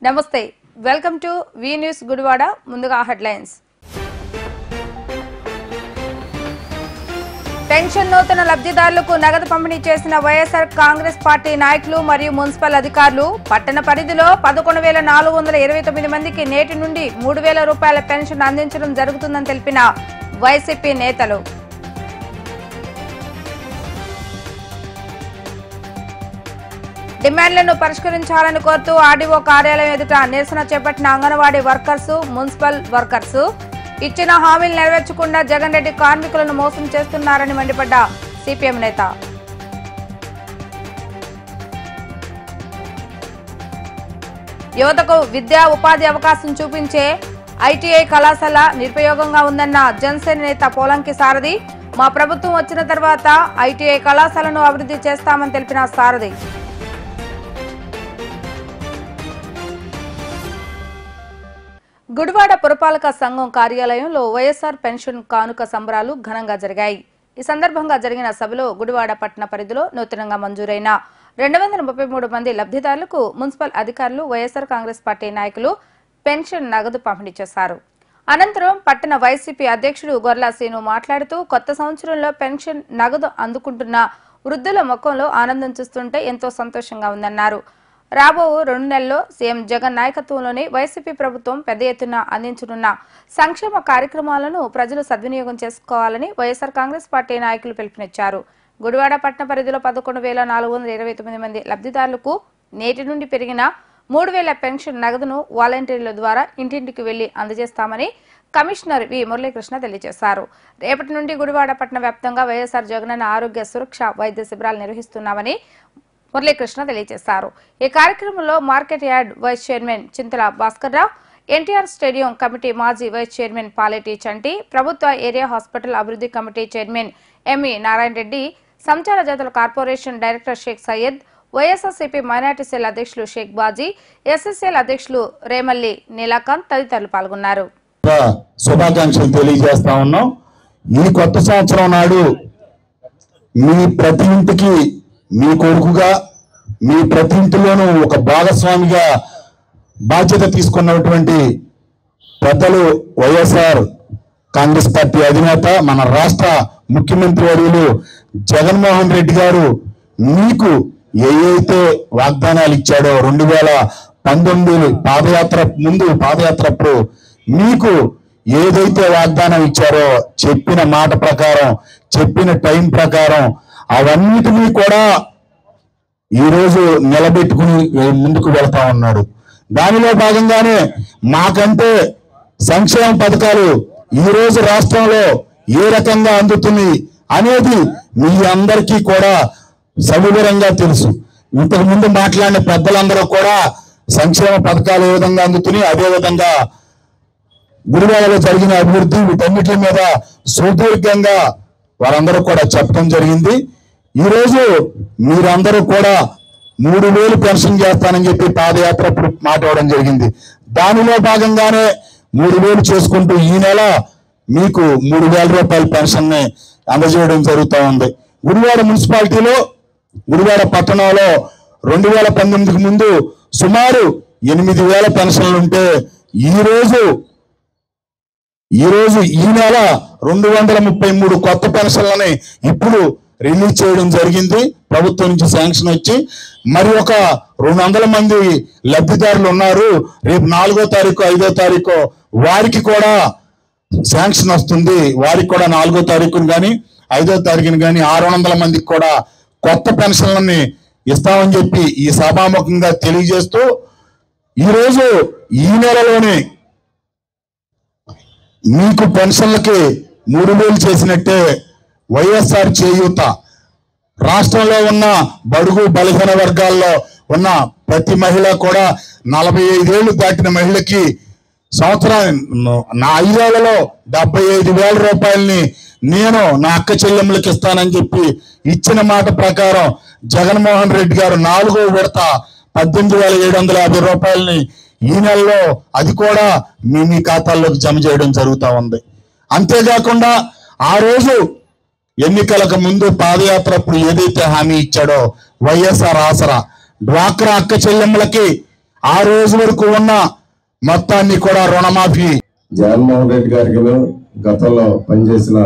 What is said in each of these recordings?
నమస్తే welcome to V news Gudivada ముందుగా headlines pension నూతన లబ్ధిదారులకు నగదు పంపిణీ చేసిన వైఎస్ఆర్ కాంగ్రెస్ పార్టీ నాయకులు మరియు మున్సిపల్ అధికారులు పట్టణ పరిధిలో 11,429 మందికి నేటి నుండి 3,000 రూపాయల పెన్షన్ అందించడం జరుగుతుందని తెలిపిన వైసీపీ నేతలు డిమాండ్లను పరిష్కరించాలని కోరుతూ ఆర్డీఓ కార్యాలయం ఎదుట నిరసన చేపట్టిన అంగన్వాడీ వర్కర్స్ మున్సిపల్ వర్కర్స్ ఇచ్చిన హామీలు నెరవేర్చకుండా జగన్ రెడ్డి కార్మికులను మోసం చేస్తున్నారని మండిపడ్డ సిపిఎం నేత యువతకు విద్యా ఉపాధి అవకాశం చూపించే ఐటీఐ కళాశాల నిరుపయోగంగా ఉందన్న జనసేన నేత పోలంకి సారథి మా ప్రభుత్వం వచ్చిన తర్వాత ఐటీఐ కళాశాలను అభివృద్ధి చేస్తామని తెలిపిన సారథి గుడివాడ పురపాలక సంఘం కార్యాలయంలో వైఎస్ఆర్ పెన్షన్ కానుక సంబరాలు ఘనంగా జరిగాయి. ఈ సందర్భంగా జరిగిన సభలో గుడివాడ పట్టణ పరిధిలో నూతనంగా మంజూరైన 233 మంది లబ్ధిదారులకు మున్సిపల్ అధికారులు వైఎస్ఆర్ కాంగ్రెస్ పార్టీ నాయకులు పెన్షన్ నగదు పంపిణీ చేశారు. అనంతరం పట్టణ వైసీపీ అధ్యక్షుడు గొర్లా సీను మాట్లాడుతూ కొత్త సంవత్సరంలో పెన్షన్ నగదు అందుకుంటున్న వృద్ధుల ముఖంలో ఆనందం చూస్తుంటే ఎంతో సంతోషంగా ఉందన్నారు. రాబో 2 నెలల్లో సీఎం జగన్ నాయకత్వంలోని వైసీపీ ప్రభుత్వం పెద్ద ఎత్తున అందించనున్న సంక్షేమ కార్యక్రమాలను ప్రజలు సద్వినియోగం చేసుకోవాలని వైఎస్ఆర్ కాంగ్రెస్ పార్టీ నాయకులు పిలుపునిచ్చారు. గుడివాడ పట్టణ పరిధిలో 11,429 మంది లబ్ధిదారులకు నేటి నుండి పెరిగిన 3,000 పెన్షన్ నగదును వాలంటీర్ల ద్వారా ఇంటింటికి వెళ్లి అందజేస్తామని కమిషనర్ వి మురళీకృష్ణ తెలియజేశారు. రేపటి నుండి గుడివాడ పట్టణ వ్యాప్తంగా వైఎస్ఆర్ జగనన్న ఆరోగ్య సురక్ష వైద్య శిబిరాలు నిర్వహిస్తున్నామని మురళీకృష్ణ తెలియజేశారు. ఈ కార్యక్రమంలో market yard vice chairman Chintala Bhaskarrao, NTR stadium committee మాజీ వైస్ చైర్మన్ పాలేటి చంటి, ప్రభుత్వ ఏరియా హాస్పిటల్ అభివృద్ధి committee chairman ME Narayana Reddy, సంచార జాతుల corporation director Sheikh Syed, YSRCP minority cell అధ్యక్షులు షేక్ బాజీ, ఎస్ఎస్ఎల్ అధ్యక్షులు రేమల్లి నీలాకాంత్ తదితరులు పాల్గొన్నారు. శుభాకాంక్షలు తెలియజేస్తా ఉన్నాం. ఈ కొత్త సంవత్సరం నాడు మీ ప్రతి ఇంటికి మీ కొడుకుగా మీ ప్రతి ఇంటిలోనూ ఒక భాగస్వామిగా బాధ్యత తీసుకున్నటువంటి పెద్దలు వైఎస్ఆర్ కాంగ్రెస్ పార్టీ అధినేత మన రాష్ట్ర ముఖ్యమంత్రి వర్యులు జగన్మోహన్ రెడ్డి గారు మీకు ఏవైతే వాగ్దానాలు ఇచ్చాడో 2019 పాదయాత్రప్పుడు మీకు ఏదైతే వాగ్దానం ఇచ్చారో చెప్పిన మాట ప్రకారం చెప్పిన టైం ప్రకారం అవన్నిటినీ కూడా ఈరోజు నిలబెట్టుకుని ముందుకు వెళ్తా ఉన్నాడు. దానిలో భాగంగానే మాకంటే సంక్షేమ పథకాలు ఈరోజు రాష్ట్రంలో ఏ రకంగా అందుతుంది అనేది మీ అందరికీ కూడా సవివరంగా తెలుసు. ఇంతకు ముందు మాట్లాడిన పెద్దలందరూ కూడా సంక్షేమ పథకాలు ఏ విధంగా అందుతున్నాయి, అదేవిధంగా గుడివాడలో జరిగిన అభివృద్ధి వీటన్నిటి మీద సుదీర్ఘంగా వారందరూ కూడా చెప్పడం జరిగింది. ఈరోజు మీరందరూ కూడా 3,000 పెన్షన్ చేస్తానని చెప్పి పాదయాత్రప్పుడు మాట్లాడడం జరిగింది. దానిలో భాగంగానే 3,000 చేసుకుంటూ ఈ నెల మీకు 3,000 రూపాయల పెన్షన్ ని అందజేయడం జరుగుతూ ఉంది. గుడివాడ మున్సిపాలిటీలో గుడివాడ పట్టణంలో 2019కి ముందు సుమారు 8,000 పెన్షన్లు ఉంటే ఈరోజు ఈ నెల 233 కొత్త పెన్షన్లని ఇప్పుడు రిలీజ్ చేయడం జరిగింది. ప్రభుత్వం నుంచి శాంక్షన్ వచ్చి మరి ఒక 200 మంది లబ్ధిదారులు ఉన్నారు. రేపు 4వ తారీఖు 5వ తారీఖు వారికి కూడా శాంక్షన్ వస్తుంది. వారికి కూడా 4వ తారీఖును కానీ 5వ తారీఖును కానీ 600 మందికి కూడా కొత్త పెన్షన్లని ఇస్తామని చెప్పి ఈ సభాముఖంగా తెలియజేస్తూ ఈరోజు ఈ నెలలోనే మీకు పెన్షన్లకి 3,000 చేసినట్టే వైఎస్ఆర్ చేయూత రాష్ట్రంలో ఉన్న బడుగు బలహీన వర్గాల్లో ఉన్న ప్రతి మహిళ కూడా 45 ఏళ్లు దాటిన మహిళకి నా 5 ఏళ్లలో 75,000 రూపాయలని నేను నా అక్క చెల్లెమ్మలకి ఇస్తానని చెప్పి ఇచ్చిన మాట ప్రకారం జగన్మోహన్ రెడ్డి గారు 4వ విడత 18,750 రూపాయలని ఈ నెలలో అది కూడా మీ ఖాతాల్లోకి జమ చేయడం జరుగుతూ ఉంది. అంతేకాకుండా ఆ రోజు ఎన్నికలకు ముందు పాదయాత్రప్పుడు ఏదైతే హామీ ఇచ్చాడో వైఎస్ఆర్ ఆసరా డ్వాక్రా అక్క చెల్లెమ్మలకి ఆ రోజు వరకు ఉన్న మొత్తాన్ని కూడా రుణమాఫీ. జగన్మోహన్ రెడ్డి గారికి గతంలో పనిచేసిన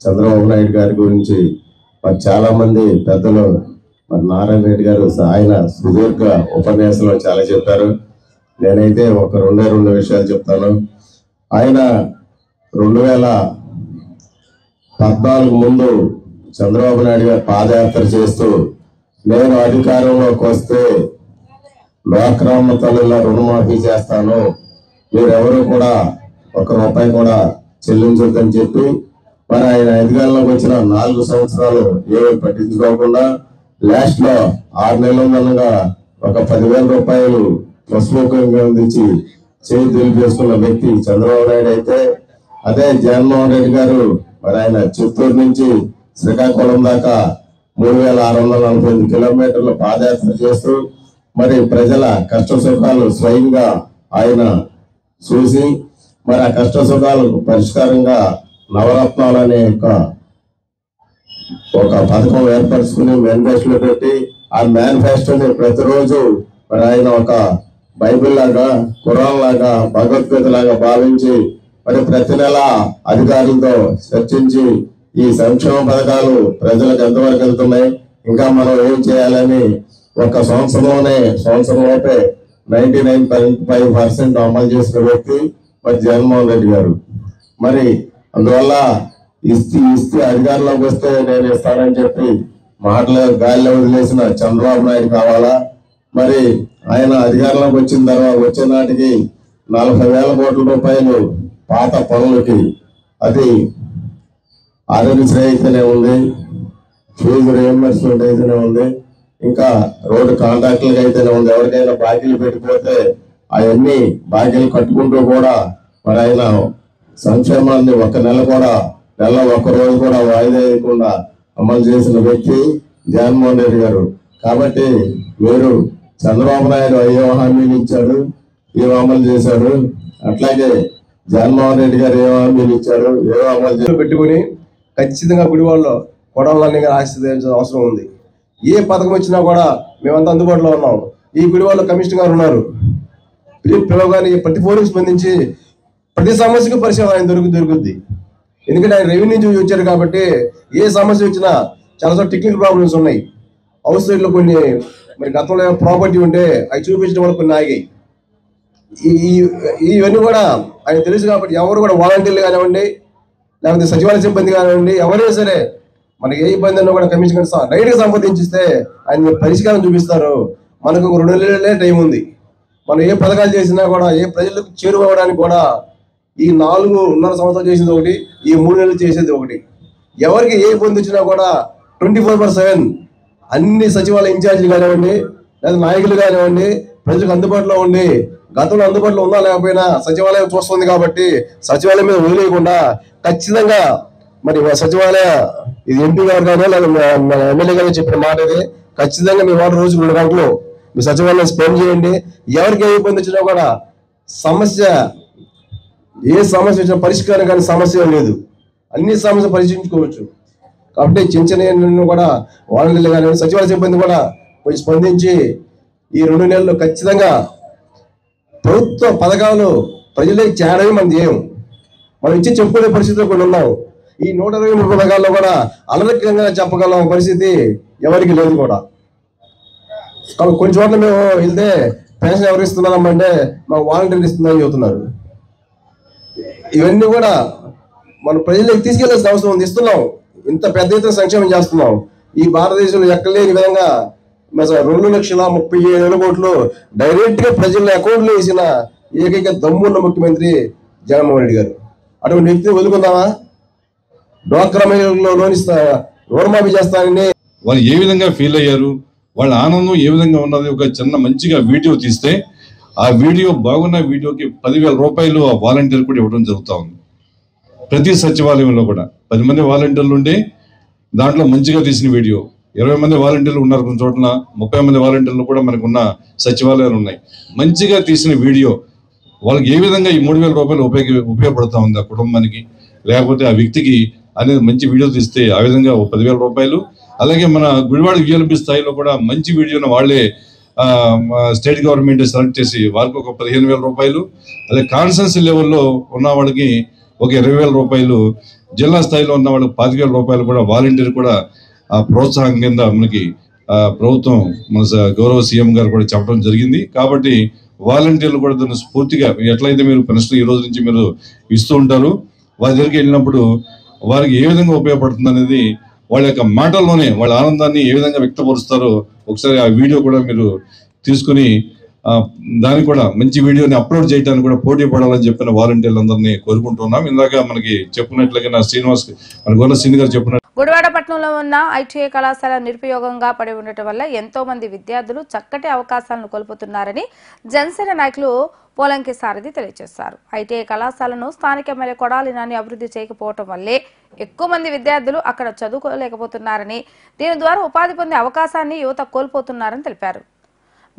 చంద్రబాబు నాయుడు గారి గురించి మరి చాలా మంది పెద్దలు, మరి నారాయణ రెడ్డి గారు ఆయన సుదీర్ఘ ఉపన్యాసంలో చాలా చెప్పారు. నేనైతే ఒక రెండు విషయాలు చెప్తాను. ఆయన 2014 ముందు చంద్రబాబు నాయుడు గారు పాదయాత్ర చేస్తూ నేను అధికారంలోకి వస్తే డ్వాక్రా తల్లుల రుణమాఫీ చేస్తాను, మీరెవరు కూడా ₹1 కూడా చెల్లించొద్దని చెప్పి మరి ఆయన అధికారంలోకి వచ్చిన 4 సంవత్సరాలు ఏమీ పట్టించుకోకుండా లాస్ట్ లో 6 నెలల ముందుగా ఒక ₹10,000 పసుపుకంగా అందించి చేయి దులిపేసుకున్న వ్యక్తి చంద్రబాబు నాయుడు అయితే, అదే జగన్మోహన్ రెడ్డి గారు మరి ఆయన చిత్తూరు నుంచి శ్రీకాకుళం దాకా 3,648 కిలోమీటర్లు పాదయాత్ర చేస్తూ మరి ప్రజల కష్ట సుఖాలు స్వయంగా ఆయన చూసి మరి ఆ కష్ట సుఖాలకు పరిష్కారంగా నవరత్నాలు అనే ఒక పథకం ఏర్పరచుకుని మేనిఫెస్టోలో పెట్టి ఆ మేనిఫెస్టోని ప్రతిరోజు మరి ఆయన ఒక బైబిల్ లాగా, ఖురాన్ లాగా, భగవద్గీత లాగా భావించి మరి ప్రతి నెల అధికారులతో చర్చించి ఈ సంక్షేమ పథకాలు ప్రజలకు ఎంతవరకు వెళ్తున్నాయి, ఇంకా మనం ఏం చేయాలని ఒక సంవత్సరంలోపే 99.5% అమలు చేసిన వ్యక్తి మరి జగన్మోహన్ రెడ్డి గారు. మరి అందువల్ల ఇస్తే అధికారంలోకి వస్తే నేను ఇస్తానని చెప్పి మాటలు గాలిలో వదిలేసిన చంద్రబాబు నాయుడు కావాలా? మరి ఆయన అధికారంలోకి వచ్చిన తర్వాత వచ్చే నాటికి 40,000 కోట్ల రూపాయలు పాత పనులకి, అది ఆరోగ్యశ్రీ అయితేనే ఉంది, ఫీజు రియంబర్స్మెంట్ అయితేనే ఉంది, ఇంకా రోడ్డు కాంట్రాక్టులకు అయితేనే ఉంది. ఎవరికైనా బాకీలు పెట్టిపోతే అవన్నీ బాకీలు కట్టుకుంటూ కూడా మరి ఆయన సంక్షేమాన్ని ఒక నెల కూడా ఒక్క రోజు కూడా వాయిదా వేయకుండా అమలు చేసిన వ్యక్తి జగన్మోహన్ రెడ్డి గారు. కాబట్టి మీరు చంద్రబాబు నాయుడు అయ్యో హామీలు ఇచ్చాడు, ఏం అమలు చేశాడు, అట్లాగే జగన్మోహన్ రెడ్డి గారు ఏం హామీలు ఇచ్చారు, ఏం అమలు చేసి పెట్టుకుని ఖచ్చితంగా గుడివాడలో కొడవలన్నీ ఆశించాల్సిన అవసరం ఉంది. ఏ పథకం వచ్చినా కూడా మేమంతా అందుబాటులో ఉన్నాం. ఈ గుడివాడలో కమిషనర్ గారు ఉన్నారు, పిలవగానే ప్రతి ఫోన్కి స్పందించి ప్రతి సమస్యకు పరిష్కారం ఆయన దొరుకుద్ది. ఎందుకంటే ఆయన రెవెన్యూ నుంచి వచ్చారు కాబట్టి ఏ సమస్య వచ్చినా చాలా టెక్నికల్ ప్రాబ్లమ్స్ ఉన్నాయి. హౌస్ సైడ్లో కొన్ని మరి గతంలో ప్రాపర్టీ ఉంటే అవి చూపించడం వల్ల కొన్ని ఆగాయి. ఇవన్నీ కూడా ఆయన తెలుసు కాబట్టి ఎవరు కూడా వాలంటీర్లు కానివ్వండి, లేకపోతే సచివాలయ సిబ్బంది కానివ్వండి, ఎవరైనా సరే మనకి ఏ ఇబ్బంది అన్నా కూడా కమిషన్ రైట్గా సంప్రదించిస్తే ఆయన పరిష్కారం చూపిస్తారు. మనకు 2 నెలలే టైం ఉంది. మనం ఏ పథకాలు చేసినా కూడా ఏ ప్రజలకు చేరుకోవడానికి కూడా ఈ 4.5 సంవత్సరాలు చేసేది ఒకటి, ఈ 3 నెలలు చేసేది ఒకటి. ఎవరికి ఏ ఇబ్బంది వచ్చినా కూడా 24/7 అన్ని సచివాలయ ఇన్ఛార్జీలు కానివ్వండి, లేదా నాయకులు కానివ్వండి, ప్రజలకు అందుబాటులో ఉండి, గతంలో అందుబాటులో ఉన్నా లేకపోయినా సచివాలయం చూస్తుంది కాబట్టి సచివాలయం మీద వదిలేయకుండా ఖచ్చితంగా మరి సచివాలయ ఇది ఎంపీ గారు కానీ లేదా ఎమ్మెల్యే గారు చెప్పిన మాట ఇది, ఖచ్చితంగా మీ వాడు రోజు 2 గంటలు మీ సచివాలయం స్పెండ్ చేయండి. ఎవరికి ఏ ఇబ్బంది వచ్చినా కూడా ఏ సమస్య వచ్చినా పరిష్కారం కానీ సమస్య లేదు, అన్ని సమస్యలు పరిష్కరించుకోవచ్చు. కాబట్టి చిన్న కూడా వాలంటీర్లు కానీ సచివాలయ సిబ్బంది కూడా కొంచెం స్పందించి ఈ 2 నెలలు ఖచ్చితంగా ప్రభుత్వ పథకాలు ప్రజలకు చేరడమే మన ధ్యేయం. మనం ఇచ్చి చెప్పుకునే పరిస్థితిలో కొన్ని ఉన్నాం. ఈ 123 పథకాల్లో కూడా అనధికంగా చెప్పగల పరిస్థితి ఎవరికి లేదు కూడా. కాబట్టి కొన్ని చోట్ల మేము వెళ్తే పెన్షన్ ఎవరు ఇస్తున్నారమ్మంటే మాకు వాలంటీర్లు ఇస్తుందని చెబుతున్నారు. ఇవన్నీ కూడా మన ప్రజలకు తీసుకెళ్లాల్సిన అవసరం ఉంది. ఇస్తున్నాం, ఇంత పెద్ద ఎత్తున సంక్షేమం చేస్తున్నాం. ఈ భారతదేశంలో ఎక్కడ లేని విధంగా 2,37,000 కోట్లు డైరెక్ట్ గా ప్రజల అకౌంట్లో వేసిన ఏకైక దమ్మున్న ముఖ్యమంత్రి జగన్మోహన్ రెడ్డి గారు. అటువంటి వ్యక్తిని వదులుకుందామా? డ్వాక్రా మహిళల్లో రుణమాఫీ చేస్తానని వాళ్ళు ఏ విధంగా ఫీల్ అయ్యారు, వాళ్ళ ఆనందం ఏ విధంగా ఉన్నది ఒక చిన్న మంచిగా వీడియో తీస్తే ఆ వీడియో బాగున్న వీడియోకి 10,000 రూపాయలు ఆ వాలంటీర్ కూడా ఇవ్వడం జరుగుతూ ఉంది. ప్రతి సచివాలయంలో కూడా 10 మంది వాలంటీర్లు ఉండి దాంట్లో మంచిగా తీసిన వీడియో, 20 మంది వాలంటీర్లు ఉన్నారు కొన్ని చోట్ల, 30 మంది వాలంటీర్లు కూడా మనకు ఉన్న సచివాలయాలు ఉన్నాయి. మంచిగా తీసిన వీడియో వాళ్ళకి ఏ విధంగా ఈ 3,000 రూపాయలు ఉపయోగపడుతూ ఉంది ఆ కుటుంబానికి, లేకపోతే ఆ వ్యక్తికి అనేది మంచి వీడియో తీస్తే ఆ విధంగా 10,000 రూపాయలు. అలాగే మన గుడివాడ విఎల్బి స్థాయిలో కూడా మంచి వీడియోను వాళ్ళే స్టేట్ గవర్నమెంట్ సెలెక్ట్ చేసి వారికి ఒక 15,000 రూపాయలు, అదే కాన్స్టెన్సీ లెవెల్లో ఉన్న వాళ్ళకి ఒక 20,000 రూపాయలు, జిల్లా స్థాయిలో ఉన్న వాళ్ళకి 25,000 రూపాయలు కూడా వాలంటీర్ కూడా ప్రోత్సాహం కింద మనకి ప్రభుత్వం మన గౌరవ సీఎం గారు కూడా చెప్పడం జరిగింది. కాబట్టి వాలంటీర్లు కూడా దాన్ని స్ఫూర్తిగా ఎట్లయితే మీరు పెన్షన్ ఈ రోజు నుంచి మీరు ఇస్తూ ఉంటారు, వారి దగ్గరికి వెళ్ళినప్పుడు వారికి ఏ విధంగా ఉపయోగపడుతుంది అనేది వాళ్ళ యొక్క మాటల్లోనే వాళ్ళ ఆనందాన్ని ఏ విధంగా వ్యక్తపరుస్తారో ఒకసారి ఆ వీడియో కూడా మీరు తీసుకుని దానికి కూడా మంచి వీడియోని అప్లోడ్ చేయడానికి కూడా పోటీ పడాలని చెప్పిన వాలంటీర్లందరినీ కోరుకుంటున్నాం. ఇందాక మనకి చెప్పినట్లుగా నా శ్రీనివాస్ మన గొల్ల శ్రీని గారు చెప్పినట్టు గుడివాడ పట్టణంలో ఉన్న ఐటీఐ కళాశాల నిరుపయోగంగా పడి ఉండటం వల్ల ఎంతో మంది విద్యార్థులు చక్కటి అవకాశాలను కోల్పోతున్నారని జనసేన నాయకులు పోలంకి సారథి తెలియజేశారు. ఐటీఐ కళాశాలను స్థానిక ఎమ్మెల్యే కొడాలి నాని అభివృద్ధి చేయకపోవడం వల్లే ఎక్కువ మంది విద్యార్థులు అక్కడ చదువుకోలేకపోతున్నారని, దీని ద్వారా ఉపాధి పొందే అవకాశాన్ని యువత కోల్పోతున్నారని తెలిపారు.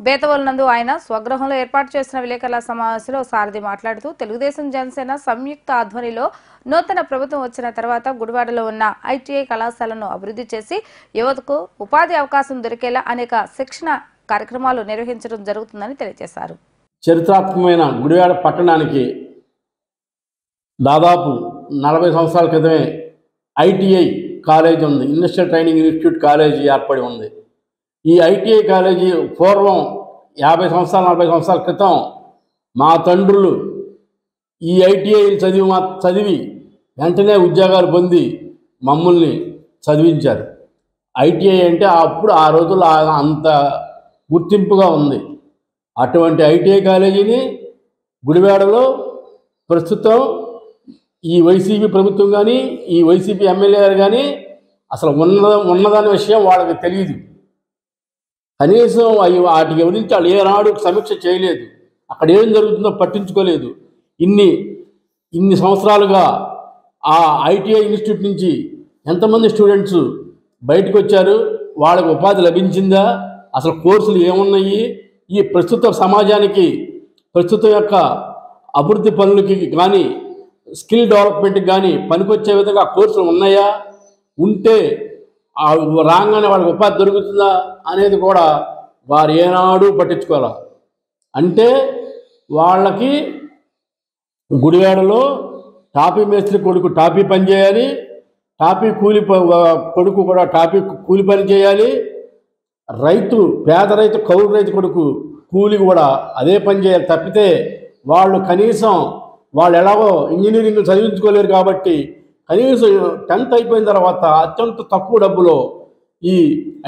బేతవోలు నందు ఆయన స్వగృహంలో ఏర్పాటు చేసిన విలేకరుల సమావేశంలో సారథి మాట్లాడుతూ, తెలుగుదేశం జనసేన సంయుక్త ఆధ్వర్యంలో నూతన ప్రభుత్వం వచ్చిన తర్వాత గుడివాడలో ఉన్న ఐటీఐ కళాశాలను అభివృద్ధి చేసి యువతకు ఉపాధి అవకాశం దొరికేలా అనేక శిక్షణ కార్యక్రమాలు నిర్వహించడం జరుగుతుందని తెలియజేశారు. చరిత్రాత్మకమైన గుడివాడ పట్టణానికి దాదాపు 40 సంవత్సరాల క్రితమే ఐటీఐ కాలేజ్ ఉంది, ఇండస్ట్రియల్ ట్రైనింగ్ ఇన్స్టిట్యూట్ కాలేజీ ఏర్పడి ఉంది. ఈ ఐటీఐ కాలేజీ పూర్వం 50 సంవత్సరాలు 40 సంవత్సరాల క్రితం మా తండ్రులు ఈ ఐటీఐ చదివి వెంటనే ఉద్యోగాలు పొంది మమ్మల్ని చదివించారు. ఐటీఐ అంటే అప్పుడు ఆ రోజుల్లో అంత గుర్తింపుగా ఉంది. అటువంటి ఐటీఐ కాలేజీని గుడివాడలో ప్రస్తుతం ఈ వైసీపీ ప్రభుత్వం కానీ ఈ వైసీపీ ఎమ్మెల్యే గారు కానీ అసలు ఉన్నదనే విషయం వాళ్ళకి తెలియదు. కనీసం వాటి గురించి వాళ్ళు ఏనాడు సమీక్ష చేయలేదు, అక్కడ ఏం జరుగుతుందో పట్టించుకోలేదు. ఇన్ని సంవత్సరాలుగా ఆ ఐటీఐ ఇన్స్టిట్యూట్ నుంచి ఎంతమంది స్టూడెంట్స్ బయటకు వచ్చారు, వాళ్ళకి ఉపాధి లభించిందా, అసలు కోర్సులు ఏమున్నాయి, ఈ ప్రస్తుత సమాజానికి ప్రస్తుతం యొక్క అభివృద్ధి పనులకి కానీ స్కిల్ డెవలప్మెంట్కి కానీ పనికొచ్చే విధంగా కోర్సులు ఉన్నాయా, ఉంటే రాగానే వాళ్ళకి ఉపాధి దొరుకుతుందా అనేది కూడా వారు ఏనాడు పట్టించుకోవాలి. అంటే వాళ్ళకి గుడివాడలో టాపీ మేస్త్రి కొడుకు టాపీ పని చేయాలి, టాపీ కూలి కొడుకు కూడా టాపీ కూలి పని చేయాలి, పేద రైతు కౌలు రైతు కొడుకు కూలి కూడా అదే పని చేయాలి. తప్పితే వాళ్ళు కనీసం వాళ్ళు ఎలాగో ఇంజనీరింగ్ చదివించుకోలేరు కాబట్టి కనీసం 10th అయిపోయిన తర్వాత అత్యంత తక్కువ డబ్బులో ఈ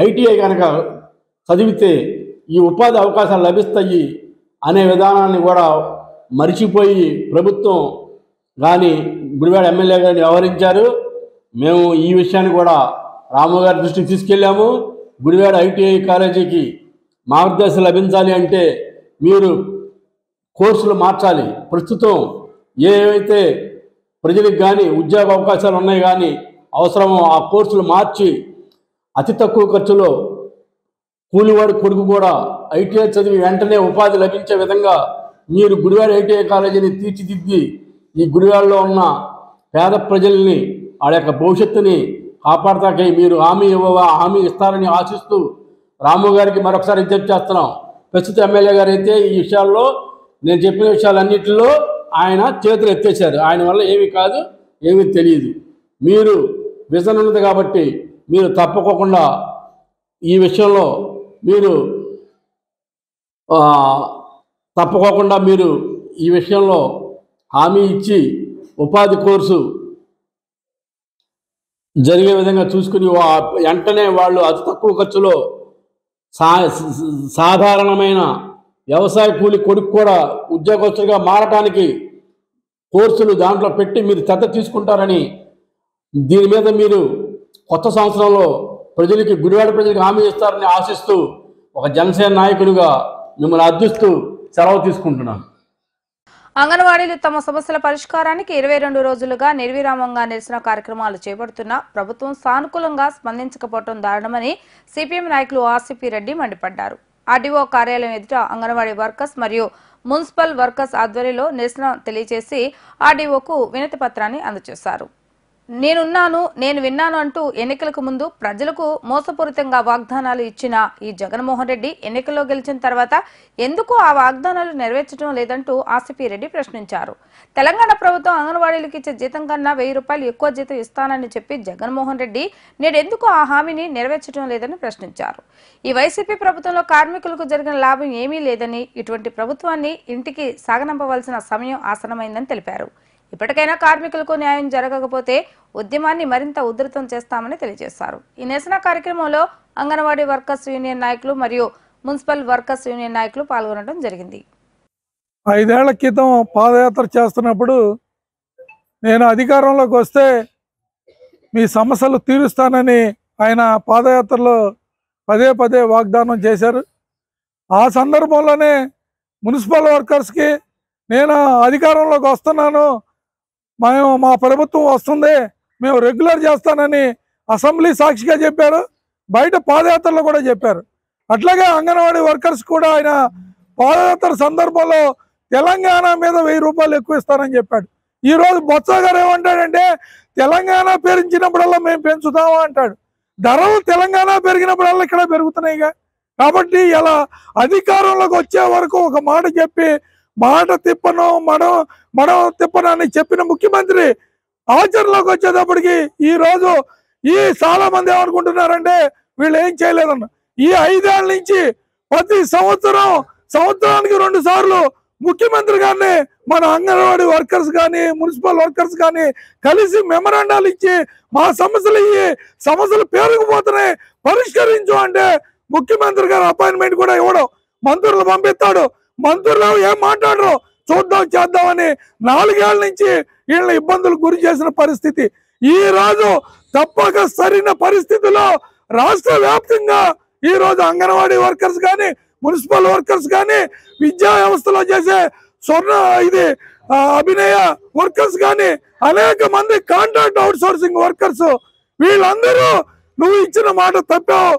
ఐటీఐ కనుక చదివితే ఈ ఉపాధి అవకాశాలు లభిస్తాయి అనే విధానాన్ని కూడా మరిచిపోయి ప్రభుత్వం కానీ గుడివాడ ఎమ్మెల్యే గారిని వ్యవహరించారు. మేము ఈ విషయాన్ని కూడా రాము గారి దృష్టికి తీసుకెళ్ళాము. గుడివాడ ఐటీఐ కాలేజీకి మార్గదర్శనం లభించాలి అంటే మీరు కోర్సులు మార్చాలి. ప్రస్తుతం ఏవైతే ప్రజలకు కానీ ఉద్యోగ అవకాశాలు ఉన్నాయి కానీ అవసరమో ఆ కోర్సులు మార్చి అతి తక్కువ ఖర్చులో కూలివాడి కొడుకు కూడా ఐటీఐ చదివి వెంటనే ఉపాధి లభించే విధంగా మీరు గుడివాడ ఐటీఐ కాలేజీని తీర్చిదిద్ది ఈ గుడివాడలో ఉన్న పేద ప్రజల్ని వాళ్ళ యొక్క భవిష్యత్తుని కాపాడతాకై మీరు హామీ ఇస్తారని ఆశిస్తూ రాము గారికి మరొకసారి విజ్ఞప్తి చేస్తున్నాం. ప్రస్తుత ఎమ్మెల్యే గారు అయితే ఈ విషయాల్లో నేను చెప్పిన విషయాలన్నింటిలో ఆయన చేతులు ఎత్తేశారు. ఆయన వల్ల ఏమీ కాదు, ఏమీ తెలియదు. మీరు విజన్ ఉన్నది కాబట్టి మీరు తప్పకోకుండా ఈ విషయంలో మీరు హామీ ఇచ్చి ఉపాధి కోర్సు జరిగే విధంగా చూసుకుని వెంటనే వాళ్ళు అతి తక్కువ ఖర్చులో సాధారణమైన వ్యవసాయ కూలి కొడుకు కూడా ఉద్యోగస్తులుగా మారటానికి కోర్సులు దాంట్లో పెట్టి మీరు శ్రద్ధ తీసుకుంటారని, దీని మీద మీరు కొత్త సంవత్సరంలో గుడివాడ ప్రజలకు హామీ ఇస్తారని ఆశిస్తూ ఒక జనసేన నాయకునిగా మిమ్మల్ని అర్థిస్తూ సెలవు తీసుకుంటున్నాను. అంగన్వాడీలు తమ సమస్యల పరిష్కారానికి 22 రోజులుగా నిర్విరామంగా నిరసన కార్యక్రమాలు చేపడుతున్నా ప్రభుత్వం సానుకూలంగా స్పందించకపోవడం దారుణమని సిపిఎం నాయకులు ఆర్సీపీ రెడ్డి మండిపడ్డారు. ఆర్డీఓ కార్యాలయం ఎదుట అంగన్వాడీ వర్కర్స్ మరియు మున్సిపల్ వర్కర్స్ ఆధ్వర్యంలో నిరసన తెలియజేసి ఆర్డీఓకు వినతి పత్రాన్ని అందజేశారు. నేనున్నాను, నేను విన్నాను అంటూ ఎన్నికలకు ముందు ప్రజలకు మోసపూరితంగా వాగ్దానాలు ఇచ్చిన ఈ జగన్మోహన్ రెడ్డి ఎన్నికల్లో గెలిచిన తర్వాత ఎందుకు ఆ వాగ్దానాలు నెరవేర్చడం లేదంటూ ఆసిఫీ రెడ్డి ప్రశ్నించారు. తెలంగాణ ప్రభుత్వం అంగన్వాడీలకు ఇచ్చే జీతం కన్నా 1000 రూపాయలు ఎక్కువ జీతం ఇస్తానని చెప్పి జగన్మోహన్ రెడ్డి నేడెందుకు ఆ హామీని నెరవేర్చడం లేదని ప్రశ్నించారు. ఈ వైసీపీ ప్రభుత్వంలో కార్మికులకు జరిగిన లాభం ఏమీ లేదని, ఇటువంటి ప్రభుత్వాన్ని ఇంటికి సాగనంపవలసిన సమయం ఆసన్నమైందని తెలిపారు. ఇప్పటికైనా కార్మికులకు న్యాయం జరగకపోతే ఉద్యమాన్ని మరింత ఉధృతం చేస్తామని తెలియజేశారు. ఈ నిరసన కార్యక్రమంలో అంగన్వాడీ వర్కర్స్ యూనియన్ నాయకులు మరియు మున్సిపల్ వర్కర్స్ యూనియన్ నాయకులు పాల్గొనడం జరిగింది. 5 ఏళ్ల క్రితం పాదయాత్ర చేస్తున్నప్పుడు నేను అధికారంలోకి వస్తే మీ సమస్యలు తీరుస్తానని ఆయన పాదయాత్రలో పదే పదే వాగ్దానం చేశారు. ఆ సందర్భంలోనే మున్సిపల్ వర్కర్స్కి నేను అధికారంలోకి వస్తున్నాను, మా ప్రభుత్వం వస్తుంది, మేము రెగ్యులర్ చేస్తానని అసెంబ్లీ సాక్షిగా చెప్పారు, బయట పాదయాత్రలో కూడా చెప్పారు. అట్లాగే అంగన్వాడీ వర్కర్స్ కూడా ఆయన పాదయాత్ర సందర్భంలో తెలంగాణ మీద 1000 రూపాయలు ఎక్కువ ఇస్తానని చెప్పాడు. ఈరోజు బొత్స గారు ఏమంటాడంటే తెలంగాణ పెంచినప్పుడల్లా మేము పెంచుతామా అంటాడు. ధరలు తెలంగాణ పెరిగినప్పుడల్లా ఇక్కడ పెరుగుతున్నాయిగా. కాబట్టి ఇలా అధికారంలోకి వచ్చే వరకు ఒక మాట చెప్పి మాట తిప్పను మడం తిప్పను అని చెప్పిన ముఖ్యమంత్రి ఆచరణలోకి వచ్చేటప్పటికి ఈరోజు చాలా మంది ఏమనుకుంటున్నారంటే వీళ్ళు ఏం చేయలేదన్న. ఈ 5 ఏళ్ల నుంచి ప్రతి సంవత్సరానికి 2 సార్లు ముఖ్యమంత్రి గారిని మన అంగన్వాడీ వర్కర్స్ కానీ మున్సిపల్ వర్కర్స్ కానీ కలిసి మెమరాండాలు ఇచ్చి మా సమస్యలు పేరుకుపోతున్నాయి పరిష్కరించు అంటే ముఖ్యమంత్రి గారు అపాయింట్మెంట్ కూడా ఇవ్వడం, మంత్రులు పంపిస్తాడు, మంత్రులు ఏం మాట్లాడరు, చేద్దామని 4 ఏళ్ల నుంచి వీళ్ళ ఇబ్బందులు గురి చేసిన పరిస్థితి. ఈ రోజు తప్పక సరైన పరిస్థితిలో రాష్ట్ర వ్యాప్తంగా ఈ రోజు అంగన్వాడీ వర్కర్స్ కానీ మున్సిపల్ వర్కర్స్ కానీ విద్యా వ్యవస్థలో చేసే అభినయ వర్కర్స్ కానీ అనేక మంది కాంట్రాక్ట్ అవుట్ సోర్సింగ్ వర్కర్స్ వీళ్ళందరూ నువ్వు ఇచ్చిన మాట తప్పావు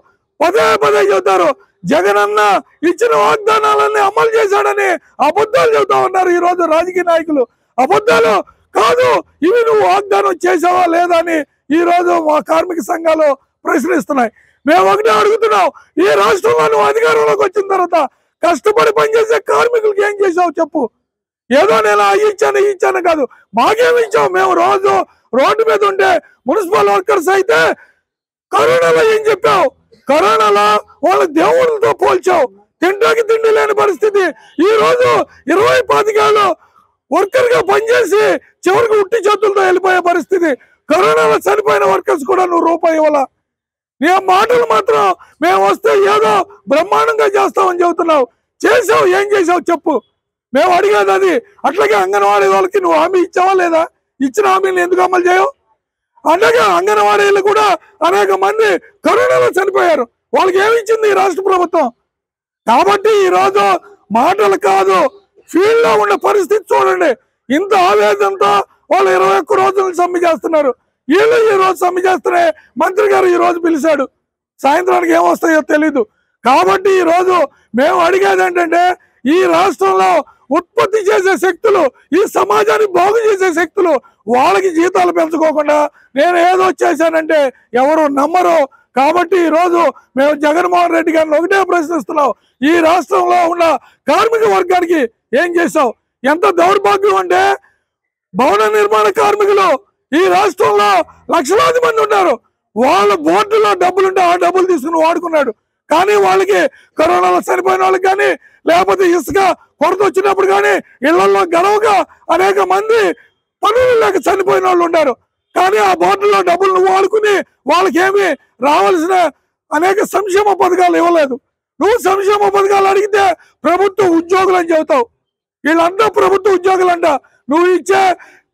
పదే చెబుతారు. జగనన్న ఇచ్చిన వాగ్దానాలన్నీ అమలు చేశాడని అబద్ధాలు చెబుతా ఉన్నారు ఈ రోజు రాజకీయ నాయకులు. అబద్ధాలు కాదు ఇవి, నువ్వు వాగ్దానం చేసావా లేదా అని ఈ రోజు మా కార్మిక సంఘాలు ప్రశ్నిస్తున్నాయి. మేము ఒకటే అడుగుతున్నాం, ఈ రాష్ట్రంలో నువ్వు అధికారంలోకి వచ్చిన తర్వాత కష్టపడి పనిచేసే కార్మికులకి ఏం చేసావు చెప్పు. ఏదో నేను ఇచ్చాను కాదు, మాకేమి ఇచ్చావు. మేము రోజు రోడ్డు మీద ఉంటే మున్సిపల్ వర్కర్స్ అయితే కరోనాలో ఏం చెప్పావు, కరోనాలో వాళ్ళ దేవుళ్ళతో పోల్చావు, తింటాకి తిండి లేని పరిస్థితి. ఈ రోజు 20-25 ఏళ్ళు వర్కర్ గా పనిచేసి చివరికి ఉట్టి చేతులతో వెళ్ళిపోయే పరిస్థితి. కరోనాలో చనిపోయిన వర్కర్స్ కూడా నువ్వు రూపాయి ఇవ్వాల. నీ మాటలు మాత్రం మేము వస్తే ఏదో బ్రహ్మాండంగా చేస్తామని చెబుతున్నావు, చేసావు ఏం చేసావు చెప్పు. మేము అడిగేది అది. అట్లాగే అంగన్వాడీ వాళ్ళకి నువ్వు హామీ ఇచ్చావా లేదా, ఇచ్చిన హామీని ఎందుకు అమలు చేయవు. అలాగే అంగన్వాడీలు కూడా అనేక మంది కరోనాలో చనిపోయారు, వాళ్ళకి ఏమి ఇచ్చింది ఈ రాష్ట్ర ప్రభుత్వం. కాబట్టి ఈ రోజు మాటలు కాదు, ఫీల్డ్ లో ఉన్న పరిస్థితి చూడండి. ఇంత ఆవేదనతో వాళ్ళు 21 రోజులు సమ్మె చేస్తున్నారు. వీళ్ళు ఈ రోజు సమ్మె చేస్తూనే మంత్రి గారు ఈ రోజు పిలిచాడు, సాయంత్రానికి ఏమొస్తాయో తెలీదు. కాబట్టి ఈ రోజు మేము అడిగేది ఏంటంటే ఈ రాష్ట్రంలో ఉత్పత్తి చేసే శక్తులు, ఈ సమాజాన్ని బాగు చేసే శక్తులు వాళ్ళకి జీతాలు పెంచుకోకుండా నేను ఏదో చేశానంటే ఎవరు నమ్మరు. కాబట్టి ఈ రోజు మేము జగన్మోహన్ రెడ్డి గారిని ఒకటే ప్రశ్నిస్తున్నాం, ఈ రాష్ట్రంలో ఉన్న కార్మిక వర్గానికి ఏం చేశావు. ఎంత దౌర్భాగ్యం అంటే భవన నిర్మాణ కార్మికులు ఈ రాష్ట్రంలో లక్షలాది మంది ఉన్నారు. వాళ్ళ బోర్డులో డబ్బులుంటే ఆ డబ్బులు తీసుకుని వాడుకున్నాడు. కానీ వాళ్ళకి కరోనాలో చనిపోయిన వాళ్ళకి కానీ లేకపోతే ఇసుక కొరత వచ్చినప్పుడు కానీ ఇళ్లలో గడవగా అనేక మంది పనులు లేక చనిపోయిన వాళ్ళు ఉన్నారు. కానీ ఆ బోర్డులో డబ్బులను వాడుకుని వాళ్ళకి ఏమి రావాల్సిన అనేక సంక్షేమ పథకాలు ఇవ్వలేదు. నువ్వు సంక్షేమ పథకాలు అడిగితే ప్రభుత్వ ఉద్యోగులు అని చెబుతావు. వీళ్ళంతా ప్రభుత్వ ఉద్యోగులు అంట. నువ్వు ఇచ్చే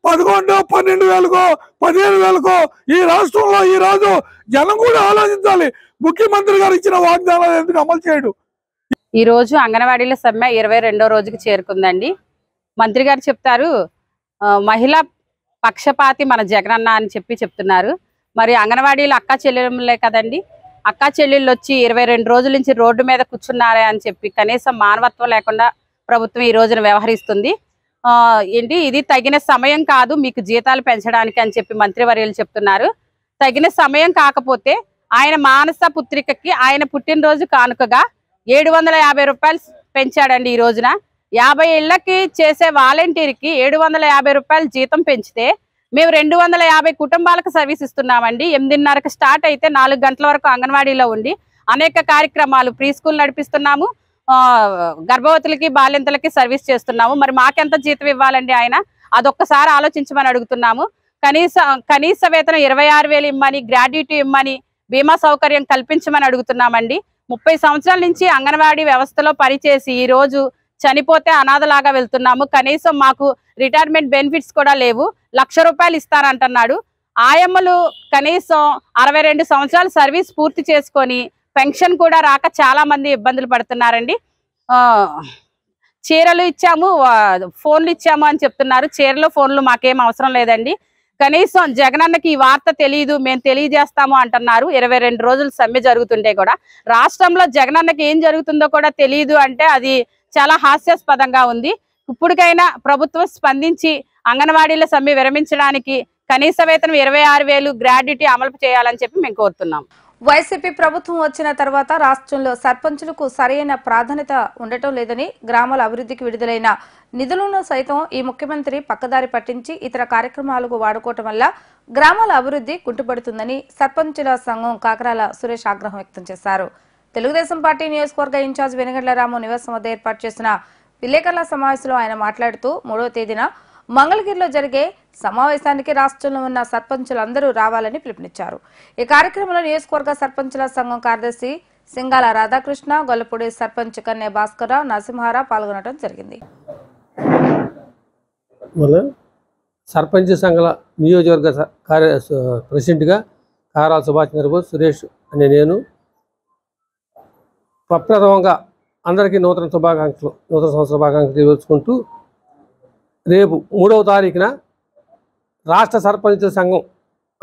11,000, 12,000, 15,000 ఈ రాష్ట్రంలో ఈ రోజు జనం కూడా ఆలోచించాలి. ముఖ్యమంత్రి గారు ఇచ్చిన వాగ్దానాలు ఎందుకు అమలు చేయడు. ఈ రోజు అంగన్వాడీల సమ్మె 22వ రోజుకి చేరుకుందండి. మంత్రి గారు చెప్తారు మహిళా పక్షపాతి మన జగనన్న అని చెప్తున్నారు. మరి అంగన్వాడీలు అక్కా చెల్లెళ్ళే కదండి. అక్కా చెల్లెళ్ళు వచ్చి 22 రోజుల నుంచి రోడ్డు మీద కూర్చున్నారే అని చెప్పి కనీసం మానవత్వం లేకుండా ప్రభుత్వం ఈ రోజున వ్యవహరిస్తుంది. ఏంటి ఇది తగిన సమయం కాదు మీకు జీతాలు పెంచడానికి అని చెప్పి మంత్రివర్యులు చెప్తున్నారు. తగిన సమయం కాకపోతే ఆయన మానస పుత్రికకి ఆయన పుట్టినరోజు కానుకగా 750 రూపాయలు పెంచాడండి. ఈ రోజున 50 ఇళ్లకి చేసే వాలంటీర్కి 750 రూపాయలు జీతం పెంచితే మేము 250 కుటుంబాలకు సర్వీస్ ఇస్తున్నామండి. 8:30కి స్టార్ట్ అయితే 4 గంటల వరకు అంగన్వాడీలో ఉండి అనేక కార్యక్రమాలు ప్రీ స్కూల్ నడిపిస్తున్నాము, గర్భవతులకి బాలింతలకి సర్వీస్ చేస్తున్నాము. మరి మాకెంత జీతం ఇవ్వాలండి ఆయన? అదొక్కసారి ఆలోచించమని అడుగుతున్నాము. కనీస వేతనం 26,000 ఇమ్మని, గ్రాడ్యుటీ ఇమ్మని, బీమా సౌకర్యం కల్పించమని అడుగుతున్నామండి. 30 సంవత్సరాల నుంచి అంగన్వాడీ వ్యవస్థలో పనిచేసి ఈ రోజు చనిపోతే అనాథలాగా వెళ్తున్నాము. కనీసం మాకు రిటైర్మెంట్ బెనిఫిట్స్ కూడా లేవు. 1,00,000 రూపాయలు ఇస్తారంటున్నాడు. ఆయమ్మలు కనీసం 62 సంవత్సరాలు సర్వీస్ పూర్తి చేసుకొని పెన్షన్ కూడా రాక చాలా మంది ఇబ్బందులు పడుతున్నారండి. చీరలు ఇచ్చాము, ఫోన్లు ఇచ్చాము అని చెప్తున్నారు. చీరలు ఫోన్లు మాకేం అవసరం లేదండి. కనీసం జగనన్నకి ఈ వార్త తెలియదు, మేము తెలియజేస్తాము అంటున్నారు. 22 రోజులు సమ్మె జరుగుతుంటే కూడా రాష్ట్రంలో జగనన్నకి ఏం జరుగుతుందో కూడా తెలియదు అంటే అది చాలా హాస్యాస్పదంగా ఉంది. ఇప్పటికైనా ప్రభుత్వం స్పందించి అంగన్వాడీల సమ్మె విరమించడానికి కనీస వేతనం 26,000 గ్రాడ్యుటీ అమలు చేయాలని చెప్పి మేము కోరుతున్నాం. వైసీపీ ప్రభుత్వం వచ్చిన తర్వాత రాష్ట్రంలో సర్పంచులకు సరైన ప్రాధాన్యత ఉండటం లేదని, గ్రామాల అభివృద్ధికి విడుదలైన నిధులను సైతం ఈ ముఖ్యమంత్రి పక్కదారి పట్టించి ఇతర కార్యక్రమాలకు వాడుకోవటం వల్ల గ్రామాల అభివృద్ధి కుంటుపడుతుందని సర్పంచుల సంఘం కాకరాల సురేష్ ఆగ్రహం వ్యక్తం చేశారు. తెలుగుదేశం పార్టీ నియోజకవర్గ ఇన్ఛార్జ్ వెనుగండ్ల రాము నివాసం వద్ద ఏర్పాటు చేసిన విలేకరుల సమావేశంలో ఆయన మాట్లాడుతూ 3వ తేదీన మంగళగిరిలో జరిగే సమావేశానికి రాష్ట్రంలో ఉన్న సర్పంచులందరూ రావాలని పిలుపునిచ్చారు. ఈ కార్యక్రమంలో నియోజకవర్గ సర్పంచుల సంఘం కార్యదర్శి సింగాల రాధాకృష్ణ, గొల్లపూడి సర్పంచ్ కన్నె భాస్కరరావు, నరసింహారావు పాల్గొనడం జరిగింది. సర్పంచ్ సంఘాల నియోజకవర్గ ప్రెసిడెంట్గా కారాల సుభాష్ చంద్రబోస్ సురేష్ అనే నేను ప్రప్రథమంగా అందరికీ నూతన సంవత్సర శుభాకాంక్షలు తెలుసుకుంటూ రేపు 3వ తారీఖున రాష్ట్ర సర్పంచుల సంఘం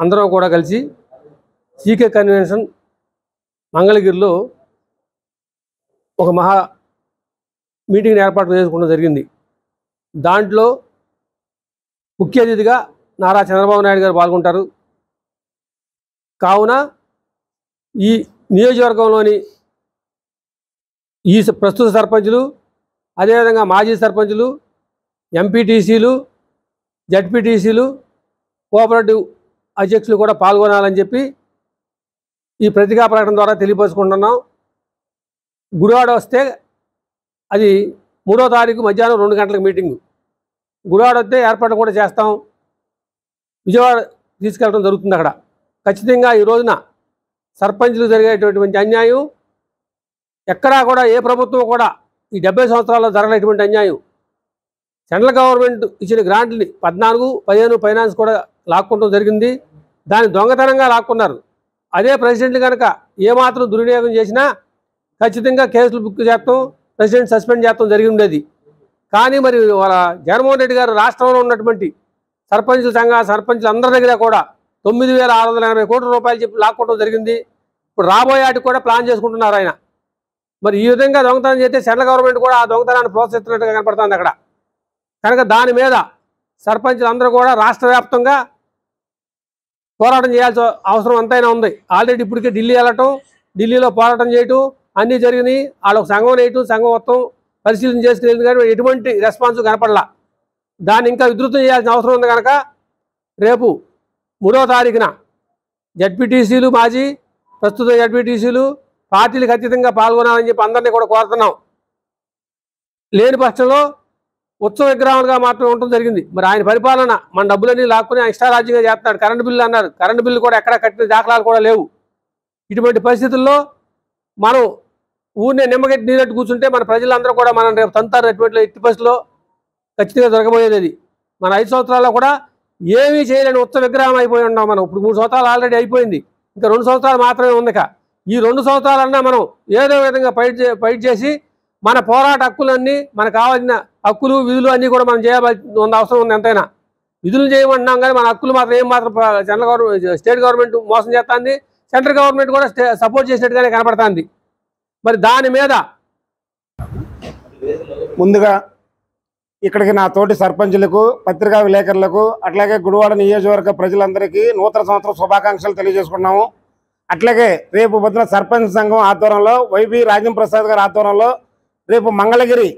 అందరం కూడా కలిసి సీకే కన్వెన్షన్ మంగళగిరిలో ఒక మహా మీటింగ్ని ఏర్పాటు చేసుకోవడం జరిగింది. దాంట్లో ముఖ్య అతిథిగా నారా చంద్రబాబు నాయుడు గారు పాల్గొంటారు. కావున ఈ నియోజకవర్గంలోని ఈ ప్రస్తుత సర్పంచులు, అదేవిధంగా మాజీ సర్పంచులు, ఎంపీటీసీలు, జడ్పీటీసీలు, కోఆపరేటివ్ అధ్యక్షులు కూడా పాల్గొనాలని చెప్పి ఈ పత్రికా ప్రకటన ద్వారా తెలియపరుచుకుంటున్నాం. గుడివాడ వస్తే అది 3వ తారీఖు మధ్యాహ్నం 2 గంటలకు మీటింగు. గుడివాడ వస్తే ఏర్పాటు కూడా చేస్తాం. విజయవాడ తీసుకెళ్ళడం జరుగుతుంది. అక్కడ ఖచ్చితంగా ఈ రోజున సర్పంచులు జరిగేటటువంటి అన్యాయం ఎక్కడా కూడా ఏ ప్రభుత్వం కూడా ఈ 70 సంవత్సరాల్లో జరగలేటువంటి అన్యాయం. సెంట్రల్ గవర్నమెంట్ ఇచ్చిన గ్రాంట్ని 14, 15 ఫైనాన్స్ కూడా లాక్కోవడం జరిగింది. దాన్ని దొంగతనంగా లాక్కున్నారు. అదే ప్రెసిడెంట్ కనుక ఏమాత్రం దుర్వినియోగం చేసినా ఖచ్చితంగా కేసులు బుక్ చేస్తాం, ప్రెసిడెంట్ సస్పెండ్ చేస్తాం జరిగి ఉండేది. కానీ మరి వాళ్ళ జగన్మోహన్ రెడ్డి గారు రాష్ట్రంలో ఉన్నటువంటి సర్పంచులు అందరి దగ్గర కూడా 9,680 కోట్ల రూపాయలు చెప్పి లాక్కోవడం జరిగింది. ఇప్పుడు రాబోయే వాటికి కూడా ప్లాన్ చేసుకుంటున్నారు ఆయన. మరి ఈ విధంగా దొంగతనం చేస్తే సెంట్రల్ గవర్నమెంట్ కూడా ఆ దొంగతనాన్ని ప్రోత్సహిస్తున్నట్టుగా కనపడుతుంది అక్కడ. కనుక దాని మీద సర్పంచులు అందరూ కూడా రాష్ట్ర వ్యాప్తంగా పోరాటం చేయాల్సిన అవసరం ఎంతైనా ఉంది. ఆల్రెడీ ఇప్పటికే ఢిల్లీ వెళ్ళటం, ఢిల్లీలో పోరాటం చేయటం అన్నీ జరిగినాయి. వాళ్ళకు సంఘం వేయటం, సంఘం మొత్తం పరిశీలన చేసుకునేది కానీ ఎటువంటి రెస్పాన్స్ కనపడలా. దాన్ని ఇంకా విధృతం చేయాల్సిన అవసరం ఉంది. కనుక రేపు 3వ తారీఖున జడ్పీటీసీలు, మాజీ ప్రస్తుత జడ్పీటీసీలు పార్టీలు ఖచ్చితంగా పాల్గొనాలని చెప్పి అందరినీ కూడా కోరుతున్నాం. లేని పక్షంలో ఉత్సవ విగ్రహాలుగా మాత్రమే ఉండటం జరిగింది. మరి ఆయన పరిపాలన మన డబ్బులన్నీ లాక్కుని ఇష్టారాజ్యంగా చేస్తున్నాడు. కరెంటు బిల్లు అన్నారు, కరెంటు బిల్లు కూడా ఎక్కడ కట్టిన దాఖలాలు కూడా లేవు. ఇటువంటి పరిస్థితుల్లో మనం ఊరినే నిమ్మగట్టి నీరట్టు కూర్చుంటే మన ప్రజలందరూ కూడా మనం రేపు తంతారు. ఎటువంటి ఎట్టి పరిస్థితుల్లో ఖచ్చితంగా జరగబోయేది అది. మన 5 సంవత్సరాల్లో కూడా ఏమీ చేయలేని ఉత్సవ విగ్రహం అయిపోయి ఉన్నాం మనం. ఇప్పుడు 3 సంవత్సరాలు ఆల్రెడీ అయిపోయింది, ఇంకా 2 సంవత్సరాలు మాత్రమే ఉంది. ఈ 2 సంవత్సరాలన్నా మనం ఏదో విధంగా ఫైట్ చేసి మన పోరాట హక్కులన్నీ, మనకు కావాల్సిన హక్కులు, విధులు అన్నీ కూడా మనం చేయవలసిన అవసరం ఉంది. ఎంతైనా విధులు చేయమంటున్నాం కానీ మన హక్కులు మాత్రం ఏం మాత్రం సెంట్రల్ గవర్నమెంట్, స్టేట్ గవర్నమెంట్ మోసం చేస్తుంది, సెంట్రల్ గవర్నమెంట్ కూడా సపోర్ట్ చేసినట్టుగానే కనపడుతుంది. మరి దాని మీద ముందుగా ఇక్కడికి నా తోటి సర్పంచులకు, పత్రికా విలేకరులకు, అట్లాగే గుడివాడ నియోజకవర్గ ప్రజలందరికీ నూతన సంవత్సరం శుభాకాంక్షలు తెలియజేసుకున్నాము. అట్లాగే రేపు పొద్దున సర్పంచ్ సంఘం ఆధ్వర్యంలో వైవి రాజేంద్ర ప్రసాద్ గారి ఆధ్వర్యంలో రేపు మంగళగిరి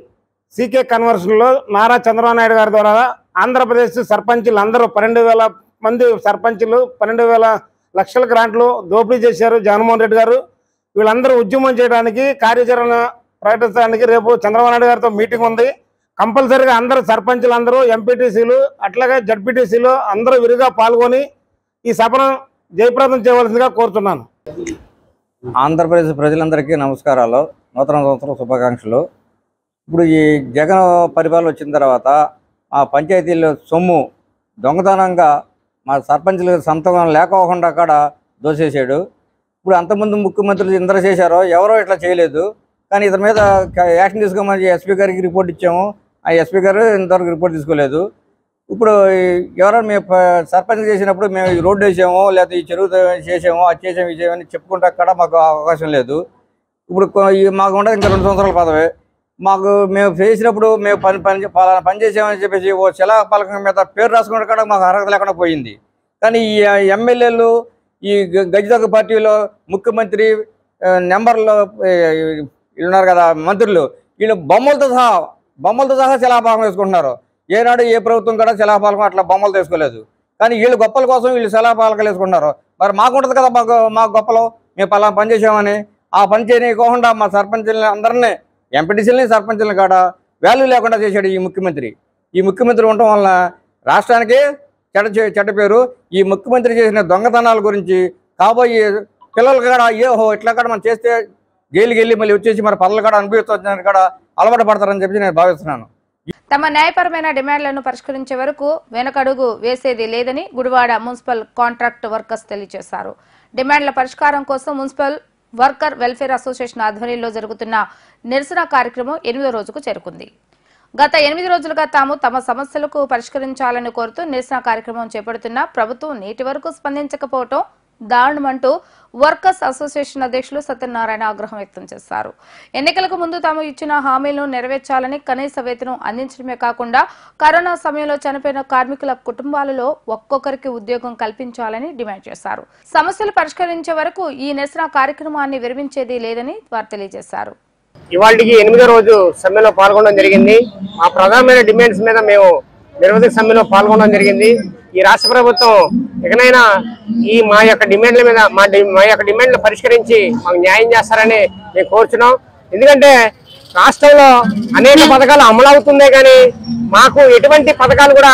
సీకే కన్వర్షన్లో నారా చంద్రబాబు నాయుడు గారి ద్వారా ఆంధ్రప్రదేశ్ సర్పంచులు అందరూ 12,000 మంది సర్పంచులు 12,000 లక్షల గ్రాంట్లు దోపిడీ చేశారు జగన్మోహన్ రెడ్డి గారు. వీళ్ళందరూ ఉద్యమం చేయడానికి, కార్యాచరణ ప్రకటించడానికి రేపు చంద్రబాబు నాయుడు గారితో మీటింగ్ ఉంది. కంపల్సరీగా అందరూ సర్పంచులు అందరూ, ఎంపీటీసీలు, అట్లాగే జడ్పీటీసీలు అందరూ విరిగా పాల్గొని ఈ సభను జయప్రదం చేయవలసిందిగా కోరుతున్నాను. ఆంధ్రప్రదేశ్ ప్రజలందరికీ నమస్కారాలు, నూతన సంవత్సరం శుభాకాంక్షలు. ఇప్పుడు ఈ జగన్ పరిపాలన వచ్చిన తర్వాత మా పంచాయతీల్లో సొమ్ము దొంగతనంగా మా సర్పంచులు సంతకం లేకోకుండా అక్కడ దోసేసాడు. ఇప్పుడు అంతకుముందు ముఖ్యమంత్రులు ఇందరూ చేశారో ఎవరో ఇట్లా చేయలేదు. కానీ ఇతని మీద యాక్షన్ తీసుకోమని ఎస్పీ గారికి రిపోర్ట్ ఇచ్చాము. ఆ ఎస్పీ గారు ఇంతవరకు రిపోర్ట్ తీసుకోలేదు. ఇప్పుడు ఎవరైనా మేము సర్పంచ్ చేసినప్పుడు మేము ఈ రోడ్డు వేసాము, లేకపోతే ఈ చెరువు చేసాము, అది చేసాము, ఇది చేయమని చెప్పుకుంటే అక్కడ మాకు అవకాశం లేదు. ఇప్పుడు మాకు ఉండదు ఇంకా 2 సంవత్సరాల పదవి. మాకు మేము చేసినప్పుడు మేము పని చేసామని చెప్పేసి ఓ శిలా పలకం మీద పేరు రాసుకుంటే కూడా మాకు అర్హత లేకుండా పోయింది. కానీ ఈ ఎమ్మెల్యేలు, ఈ గజదొక్క పార్టీలో ముఖ్యమంత్రి నెంబర్లో ఉన్నారు కదా మంత్రులు, వీళ్ళు బొమ్మలతో సహా శిలాపాలకం వేసుకుంటున్నారు. ఏనాడు ఏ ప్రభుత్వం కూడా శిలాపాలకం అట్లా బొమ్మలు తీసుకోలేదు. కానీ వీళ్ళు గొప్పల కోసం వీళ్ళు శిలాపాలకలు వేసుకుంటున్నారు. మరి మాకు ఉంటుంది కదా మాకు గొప్పలు, మేము పలా పని చేసామని. ఆ పని చేయకోకుండా మా సర్పంచులని అందరినీ, ఎంపీటీసీలని, సర్పంచులని కాడ వాల్యూ లేకుండా చేశాడు ఈ ముఖ్యమంత్రి. ఈ ముఖ్యమంత్రి ఉండటం వల్ల రాష్ట్రానికి చెడ్డ పేరు. ఈ ముఖ్యమంత్రి చేసిన దొంగతనాల గురించి కాబోయే పిల్లలు కూడా ఇట్లా కూడా మనం చేస్తే జైలుకి వెళ్ళి మళ్ళీ వచ్చేసి మరి పనులు కూడా అనుభవించడానికి కూడా అలవాటు పడతారని చెప్పి నేను భావిస్తున్నాను. తమ న్యాయపరమైన డిమాండ్లను పరిష్కరించే వరకు వెనకడుగు వేసేది లేదని గుడివాడ మున్సిపల్ కాంట్రాక్ట్ వర్కర్స్ తెలియజేశారు. డిమాండ్ల పరిష్కారం కోసం మున్సిపల్ వర్కర్ వెల్ఫేర్ అసోసియేషన్ ఆధ్వర్యంలో జరుగుతున్న నిరసన కార్యక్రమం 8వ రోజుకు చేరుకుంది. గత 8 రోజులుగా తాము తమ సమస్యలకు పరిష్కరించాలని కోరుతూ నిరసన కార్యక్రమం చేపడుతున్నా ప్రభుత్వం నేటి వరకు స్పందించకపోవటం దారుణమంటూ వర్కర్స్ అసోసియేషన్ అధ్యక్షులు సత్యనారాయణ ఆగ్రహం వ్యక్తం చేశారు. ఎన్నికలకు ముందు తాము ఇచ్చిన హామీలను నెరవేర్చాలని, కనీస వేతనం అందించడమే కాకుండా కరోనా సమయంలో చనిపోయిన కార్మికుల కుటుంబాలలో ఒక్కొక్కరికి ఉద్యోగం కల్పించాలని డిమాండ్ చేశారు. సమస్యలు పరిష్కరించే వరకు ఈ నిరసన కార్యక్రమాన్ని విరమించేది లేదని వారు తెలియజేశారు. ఇవాళకి 8వ రోజు సమ్మెలో పాల్గొనడం జరిగింది. మా ప్రధానమైన డిమాండ్స్ మీద మేము నిరవధిక సమ్మెలో పాల్గొనడం జరిగింది. ఈ రాష్ట్ర ప్రభుత్వం ఇకనైనా ఈ మా యొక్క డిమాండ్ల మీద మా యొక్క డిమాండ్లు పరిష్కరించి మాకు న్యాయం చేస్తారని మేము కోరుచున్నాం. ఎందుకంటే రాష్ట్రంలో అనేక పథకాలు అమలు అవుతుందే కానీ మాకు ఎటువంటి పథకాలు కూడా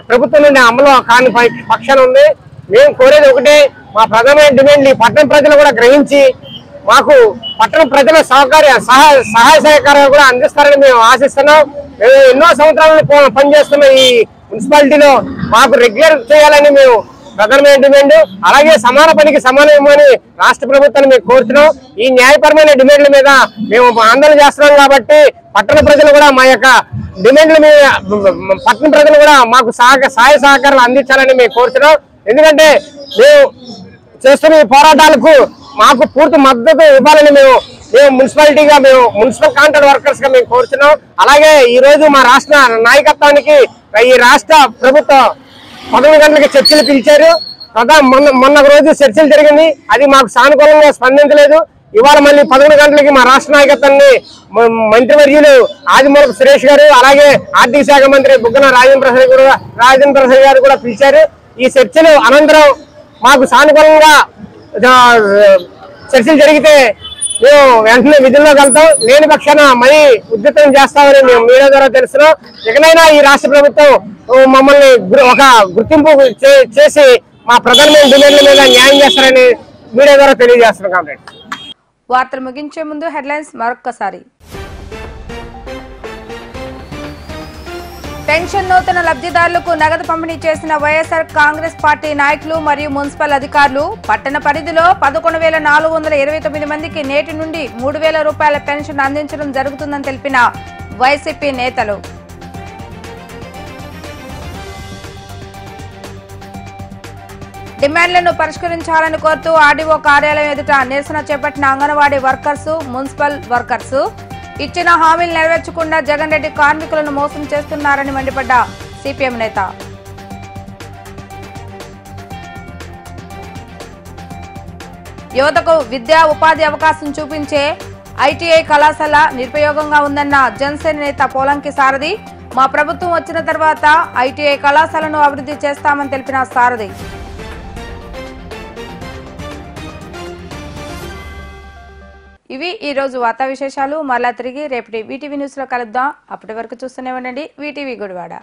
ప్రభుత్వం నుండి అమలు కాని పక్షాన ఉంది. మేము కోరేది ఒకటే, మా ప్రధానమైన డిమాండ్లు ఈ పట్టణ ప్రజలు కూడా గ్రహించి మాకు పట్టణ ప్రజల సహకార సహాయ సహకారాలు కూడా అందిస్తారని మేము ఆశిస్తున్నాం. మేము ఎన్నో సంవత్సరాలు పనిచేస్తున్న ఈ మున్సిపాలిటీలో మాకు రెగ్యులర్ చేయాలని మేము ప్రధానమైన డిమాండ్, అలాగే సమాన పనికి సమానమని రాష్ట్ర ప్రభుత్వాన్ని మేము కోరుతున్నాం. ఈ న్యాయపరమైన డిమాండ్ల మీద మేము ఆందోళన చేస్తున్నాం కాబట్టి పట్టణ ప్రజలు కూడా మా యొక్క డిమాండ్ల మీద పట్టణ ప్రజలు కూడా మాకు సహాయ సహకారాలు అందించాలని మేము కోరుతున్నాం. ఎందుకంటే మేము చేస్తున్న ఈ పోరాటాలకు మాకు పూర్తి మద్దతు ఇవ్వాలని మేము మున్సిపాలిటీగా మున్సిపల్ కాంట్రాక్ట్ వర్కర్స్ గా మేము కోరుతున్నాం. అలాగే ఈ రోజు మా రాష్ట్ర నాయకత్వానికి ఈ రాష్ట్ర ప్రభుత్వం 11 గంటలకి చర్చలు పిలిచారు. మొన్న రోజు చర్చలు జరిగింది, అది మాకు సానుకూలంగా స్పందించలేదు. ఇవాళ మళ్ళీ 11 గంటలకి మా రాష్ట్ర నాయకత్వాన్ని మంత్రివర్యులు ఆదిమూలపు సురేష్ గారు, అలాగే ఆర్థిక శాఖ మంత్రి బుగ్గన రాజేంద్ర ప్రసాద్ గారు కూడా పిలిచారు. ఈ చర్చలు అనంతరం మాకు సానుకూలంగా చర్చలు జరిగితే మేము వెంటనే విధుల్లోకి వెళ్తాం, లేని పక్షాన మరీ ఉద్యతం చేస్తామని మేము మీడియా ద్వారా తెలుస్తున్నాం. ఇకనైనా ఈ రాష్ట్ర ప్రభుత్వం మమ్మల్ని ఒక గుర్తింపు చేసి మా ప్రధానమైన డిమాండ్ల మీద న్యాయం చేస్తారని మీడియా ద్వారా తెలియజేస్తున్నాం. కాబట్టి వార్తలు ముగించే ముందు హెడ్లైన్స్ మరొక్కసారి. పెన్షన్ నూతన లబ్ధిదారులకు నగదు పంపిణీ చేసిన వైఎస్ఆర్ కాంగ్రెస్ పార్టీ నాయకులు మరియు మున్సిపల్ అధికారులు. పట్టణ పరిధిలో 11,429 మందికి నేటి నుండి 3,000 రూపాయల పెన్షన్ అందించడం జరుగుతుందని తెలిపిన వైసీపీ నేతలు. డిమాండ్లను పరిష్కరించాలని కోరుతూ ఆర్డీఓ కార్యాలయం ఎదుట నిరసన చేపట్టిన అంగన్వాడీ వర్కర్స్, మున్సిపల్ వర్కర్స్. ఇచ్చిన హామీలు నెరవేర్చకుండా జగన్ రెడ్డి కార్మికులను మోసం చేస్తున్నారని మండిపడ్డ సిపిఎం నేత. యువతకు విద్యా ఉపాధి అవకాశం చూపించే ఐటీఐ కళాశాల నిరుపయోగంగా ఉందన్న జనసేన నేత పోలంకి సారథి. మా ప్రభుత్వం వచ్చిన తర్వాత ఐటీఐ కళాశాలను అభివృద్ధి చేస్తామని తెలిపిన సారథి. ఇవి ఈ రోజు వార్తా విశేషాలు. మరలా తిరిగి రేపటి వీటీవీ న్యూస్ లో కలుద్దాం. అప్పటి వరకు చూస్తూనే ఉండండి వీటీవీ గుడివాడ.